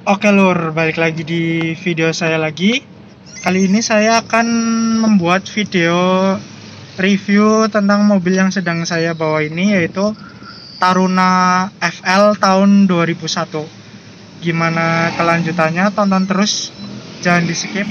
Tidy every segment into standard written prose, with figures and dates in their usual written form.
Oke lur, balik lagi di video saya lagi. Kali ini saya akan membuat video review tentang mobil yang sedang saya bawa ini, yaitu Taruna FL tahun 2001. Gimana kelanjutannya? Tonton terus, jangan di skip.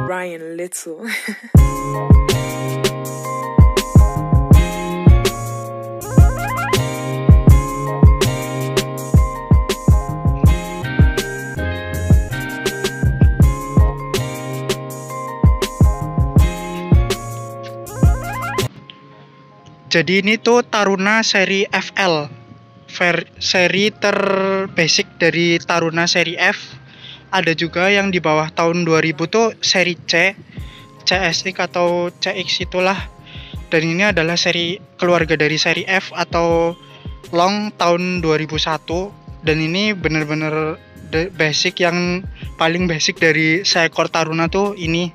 Ryan Little. Jadi ini tuh Taruna seri FL, seri terbasic dari Taruna seri F. Ada juga yang di bawah tahun 2000 tuh seri C, CSX atau CX itulah. Dan ini adalah seri keluarga dari seri F atau long tahun 2001. Dan ini bener-bener basic, yang paling basic dari seekor Taruna tuh ini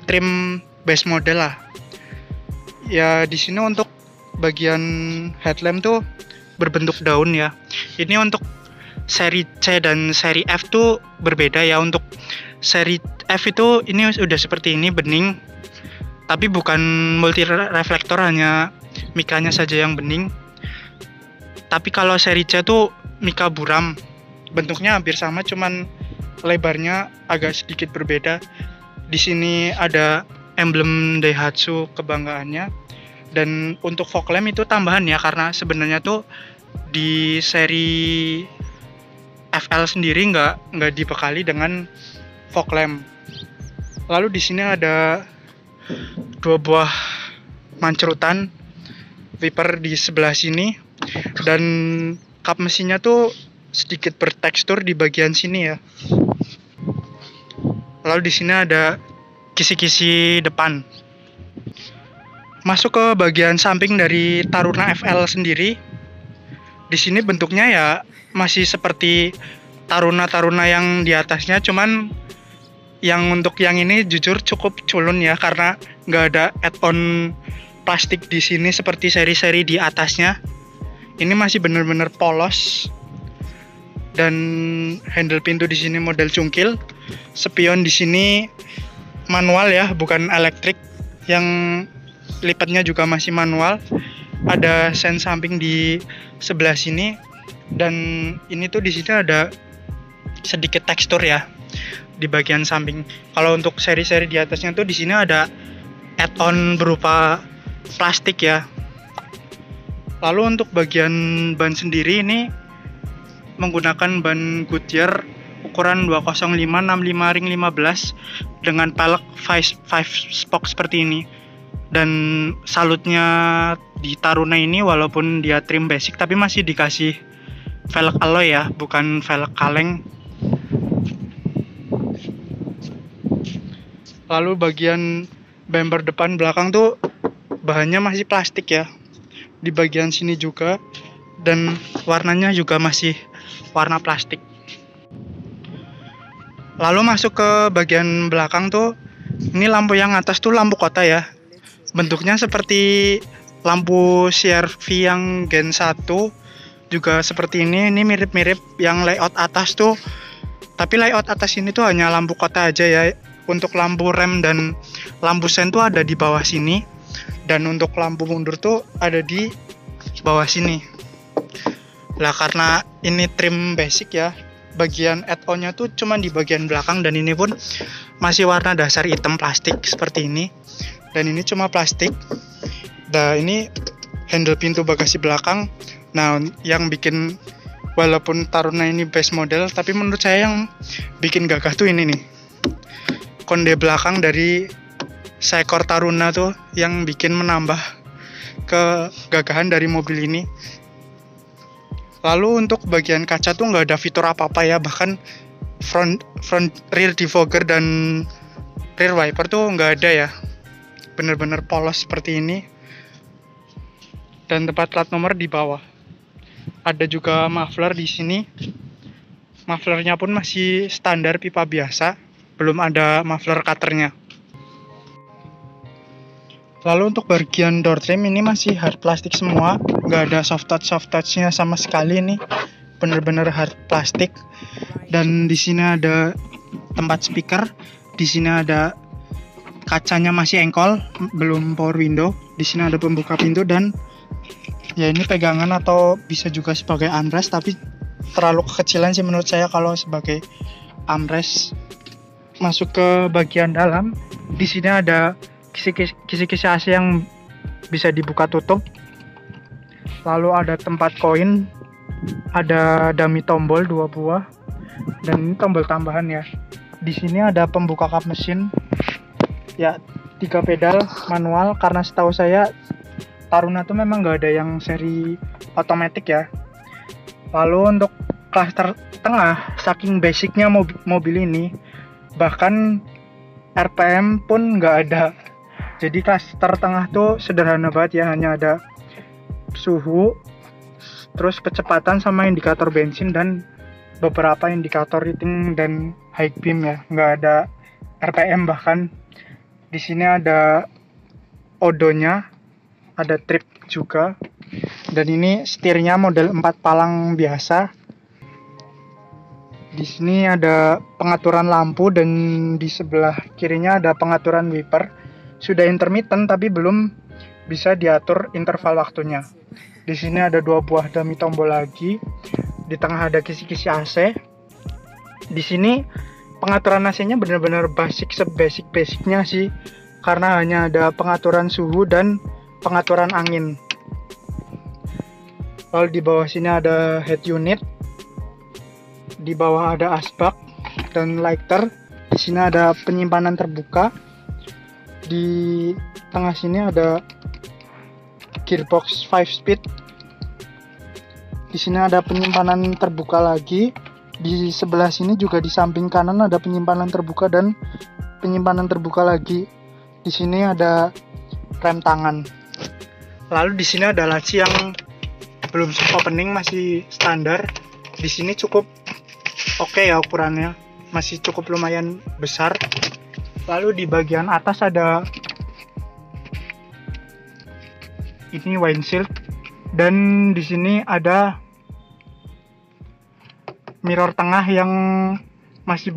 trim base model lah. Ya di sini untuk bagian headlamp tuh berbentuk daun ya. Ini untuk seri C dan seri F tuh berbeda ya. Untuk seri F itu ini udah seperti ini, bening, tapi bukan multi reflektor, hanya mikanya saja yang bening. Tapi kalau seri C tuh mika buram, bentuknya hampir sama, cuman lebarnya agak sedikit berbeda. Di sini ada emblem Daihatsu kebanggaannya. Dan untuk fog lamp itu tambahan ya, karena sebenarnya tuh di seri FL sendiri nggak dibekali dengan fog lamp. Lalu di sini ada dua buah mancerutan wiper di sebelah sini, dan kap mesinnya tuh sedikit bertekstur di bagian sini ya. Lalu di sini ada kisi-kisi depan. Masuk ke bagian samping dari Taruna FL sendiri. Di sini bentuknya ya masih seperti Taruna-Taruna yang di atasnya, cuman yang untuk yang ini jujur cukup culun ya, karena nggak ada add-on plastik di sini seperti seri-seri di atasnya. Ini masih bener-bener polos. Dan handle pintu di sini model cungkil. Spion di sini manual ya, bukan elektrik. Yang lipatnya juga masih manual. Ada sen samping di sebelah sini, dan ini tuh di sini ada sedikit tekstur ya di bagian samping. Kalau untuk seri-seri di atasnya tuh di sini ada add-on berupa plastik ya. Lalu untuk bagian ban sendiri ini menggunakan ban Goodyear ukuran 205 65 ring 15 dengan pelek 5 spoke seperti ini. Dan salutnya di Taruna ini walaupun dia trim basic tapi masih dikasih velg alloy ya, bukan velg kaleng. Lalu bagian bumper depan belakang tuh bahannya masih plastik ya, di bagian sini juga, dan warnanya juga masih warna plastik. Lalu masuk ke bagian belakang tuh, ini lampu yang atas tuh lampu kota ya. Bentuknya seperti lampu CR-V yang Gen 1, juga seperti ini mirip-mirip yang layout atas tuh. Tapi layout atas ini tuh hanya lampu kota aja ya. Untuk lampu rem dan lampu sen tuh ada di bawah sini. Dan untuk lampu mundur tuh ada di bawah sini. Lah karena ini trim basic ya, bagian add-onnya tuh cuma di bagian belakang, dan ini pun masih warna dasar hitam plastik seperti ini. Dan ini cuma plastik. Nah ini handle pintu bagasi belakang. Nah yang bikin, walaupun Taruna ini base model, tapi menurut saya yang bikin gagah tuh ini nih, konde belakang dari seekor Taruna tuh yang bikin menambah kegagahan dari mobil ini. Lalu untuk bagian kaca tuh nggak ada fitur apa-apa ya, bahkan front rear defogger dan rear wiper tuh nggak ada ya. Bener-bener polos seperti ini. Dan tempat plat nomor di bawah. Ada juga muffler di sini. Mufflernya pun masih standar pipa biasa, belum ada muffler cutternya. Lalu untuk bagian door trim ini masih hard plastik semua, nggak ada soft touchnya sama sekali nih, bener-bener hard plastik. Dan di sini ada tempat speaker, di sini ada kacanya masih engkol, belum power window. Di sini ada pembuka pintu dan ya ini pegangan atau bisa juga sebagai armrest, tapi terlalu kekecilan sih menurut saya kalau sebagai armrest. Masuk ke bagian dalam, di sini ada kisi-kisi AC yang bisa dibuka tutup. Lalu ada tempat koin, ada dummy tombol 2 buah, dan ini tombol tambahan ya. Di sini ada pembuka kap mesin, ya 3 pedal manual, karena setahu saya Taruna tuh memang nggak ada yang seri otomatis ya. Lalu untuk klaster tengah, saking basicnya mobil ini, bahkan RPM pun nggak ada. Jadi klaster tengah tuh sederhana banget ya, hanya ada suhu, terus kecepatan sama indikator bensin dan beberapa indikator rating dan high beam ya, nggak ada RPM bahkan. Di sini ada odonya, ada trip juga, dan ini setirnya model 4 palang biasa. Di sini ada pengaturan lampu dan di sebelah kirinya ada pengaturan wiper. Sudah intermittent tapi belum bisa diatur interval waktunya. Di sini ada 2 buah dummy tombol lagi. Di tengah ada kisi-kisi AC. Di sini pengaturan AC-nya benar-benar basic-basicnya sih, karena hanya ada pengaturan suhu dan pengaturan angin. Lalu di bawah sini ada head unit. Di bawah ada asbak dan lighter. Di sini ada penyimpanan terbuka. Di tengah sini ada gearbox 5 speed. Di sini ada penyimpanan terbuka lagi. Di sebelah sini juga di samping kanan ada penyimpanan terbuka dan penyimpanan terbuka lagi. Di sini ada rem tangan. Lalu di sini ada laci yang belum opening, masih standar. Di sini cukup oke ya ukurannya, masih cukup lumayan besar. Lalu di bagian atas ada ini windshield, dan di sini ada mirror tengah yang masih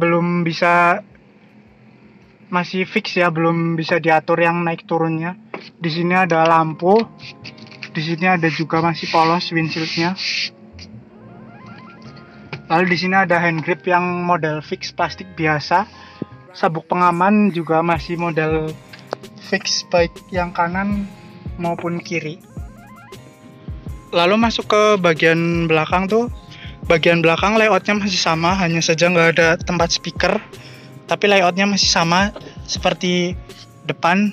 fix ya, belum bisa diatur yang naik turunnya. Di sini ada lampu, di sini ada juga masih polos windshieldnya. Lalu di sini ada hand grip yang model fix plastik biasa. Sabuk pengaman juga masih model fix, baik yang kanan maupun kiri. Lalu masuk ke bagian belakang tuh, bagian belakang layoutnya masih sama, hanya saja nggak ada tempat speaker, tapi layoutnya masih sama seperti depan.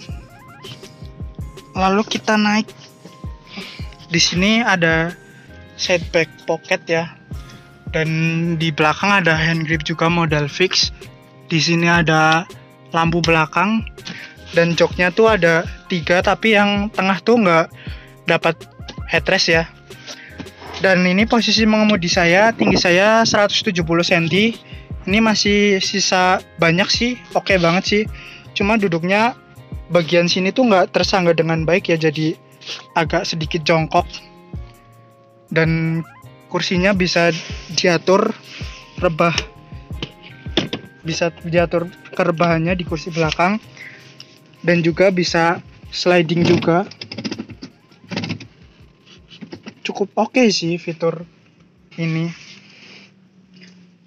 Lalu kita naik, di sini ada side back pocket ya, dan di belakang ada hand grip juga model fix. Di sini ada lampu belakang dan joknya tuh ada 3, tapi yang tengah tuh nggak dapat headrest ya. Dan ini posisi mengemudi saya, tinggi saya 170 cm. Ini masih sisa banyak sih, oke banget sih. Cuma duduknya bagian sini tuh nggak tersangga dengan baik ya, jadi agak sedikit jongkok. Dan kursinya bisa diatur kerebahannya di kursi belakang, dan juga bisa sliding juga. Cukup oke sih fitur ini.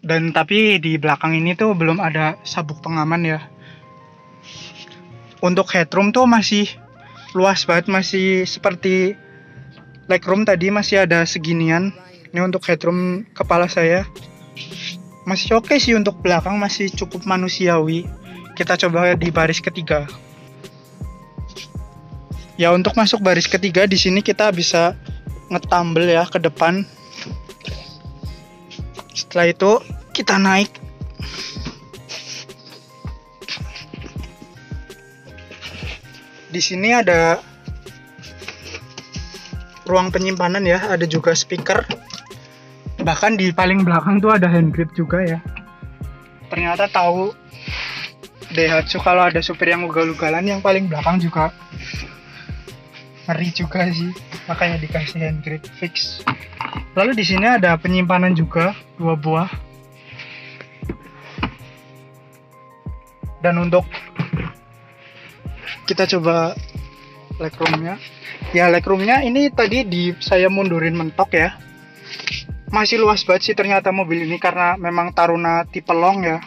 Dan tapi di belakang ini tuh belum ada sabuk pengaman ya. Untuk headroom tuh masih luas banget, masih seperti legroom tadi, masih ada seginian. Ini untuk headroom kepala saya. Masih oke sih, untuk belakang masih cukup manusiawi. Kita coba di baris ketiga. Ya, untuk masuk baris ketiga di sini kita bisa ngetambel ya ke depan. Setelah itu kita naik. Di sini ada ruang penyimpanan ya, ada juga speaker. Bahkan di paling belakang tuh ada hand grip juga ya. Ternyata tahu Daihatsu kalau ada supir yang ugal-ugalan, yang paling belakang juga ngeri juga sih, makanya dikasih hand grip fix. Lalu di sini ada penyimpanan juga 2 buah. Dan untuk kita coba legroomnya. Ya legroomnya ini tadi saya mundurin mentok ya. Masih luas banget sih ternyata mobil ini karena memang Taruna tipe long ya.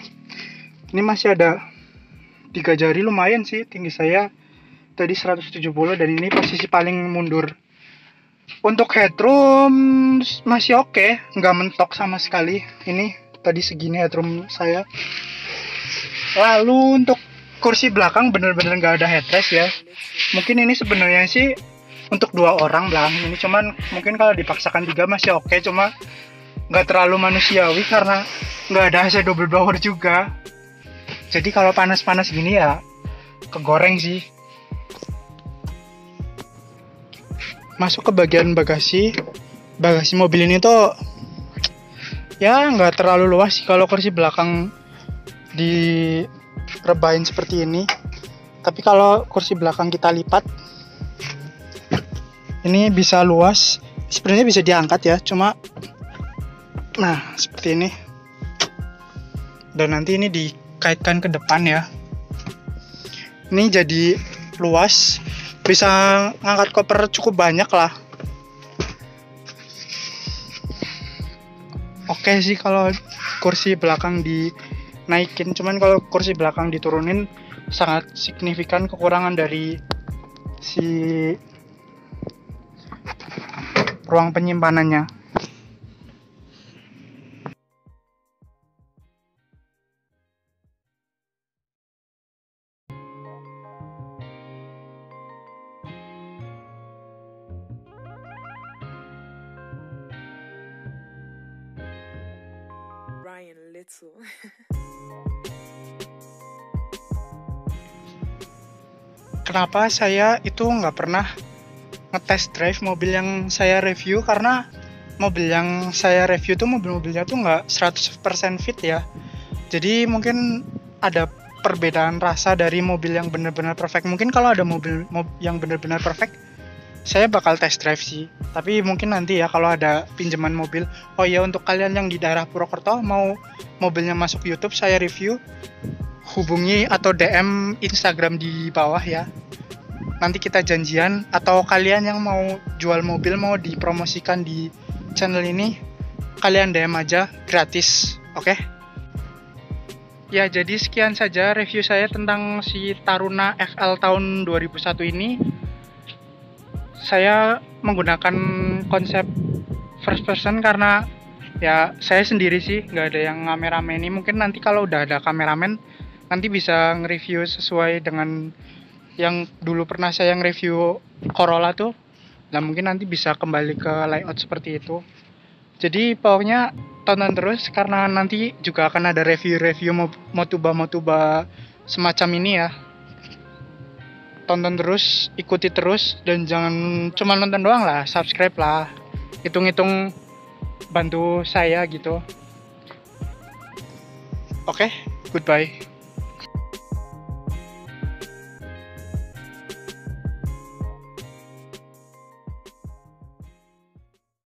Ini masih ada 3 jari, lumayan sih. Tinggi saya tadi 170 dan ini posisi paling mundur. Untuk headroom masih oke, nggak mentok sama sekali. Ini tadi segini headroom saya. Lalu untuk kursi belakang bener-bener nggak ada headrest ya. Mungkin ini sebenarnya sih untuk 2 orang belakang ini, cuman mungkin kalau dipaksakan 3 masih oke, cuma nggak terlalu manusiawi karena nggak ada AC double blower juga. Jadi kalau panas-panas gini ya kegoreng sih. Masuk ke bagian bagasi. Bagasi mobil ini tuh ya nggak terlalu luas sih kalau kursi belakang direbahin seperti ini. Tapi kalau kursi belakang kita lipat, ini bisa luas. Sebenarnya bisa diangkat ya, cuma nah seperti ini. Dan nanti ini dikaitkan ke depan ya. Ini jadi luas, bisa ngangkat koper cukup banyak lah. Oke sih kalau kursi belakang dinaikin, cuman kalau kursi belakang diturunin sangat signifikan kekurangan dari si ruang penyimpanannya. Ryan Little. Kenapa saya itu nggak pernah ngetest drive mobil yang saya review? Karena mobil yang saya review tuh mobil-mobilnya tuh nggak 100% fit ya. Jadi mungkin ada perbedaan rasa dari mobil yang benar-benar perfect. Mungkin kalau ada mobil yang benar-benar perfect, saya bakal test drive sih. Tapi mungkin nanti ya kalau ada pinjaman mobil. Oh ya, untuk kalian yang di daerah Purwokerto mau mobilnya masuk YouTube saya review, hubungi atau DM Instagram di bawah ya. Nanti kita janjian, atau kalian yang mau jual mobil mau dipromosikan di channel ini, kalian DM aja gratis. Oke? Ya, jadi sekian saja review saya tentang si Taruna FL tahun 2001 ini. Saya menggunakan konsep first person karena ya saya sendiri sih, nggak ada yang ngerame-rame ini. Mungkin nanti kalau udah ada kameramen nanti bisa nge-review sesuai dengan yang dulu pernah saya nge-review Corolla tuh. Nah mungkin nanti bisa kembali ke layout seperti itu. Jadi pokoknya tonton terus karena nanti juga akan ada review-review Motuba semacam ini ya. Tonton terus, ikuti terus, dan jangan cuma nonton doang lah, subscribe lah, hitung-hitung bantu saya gitu. Oke, goodbye.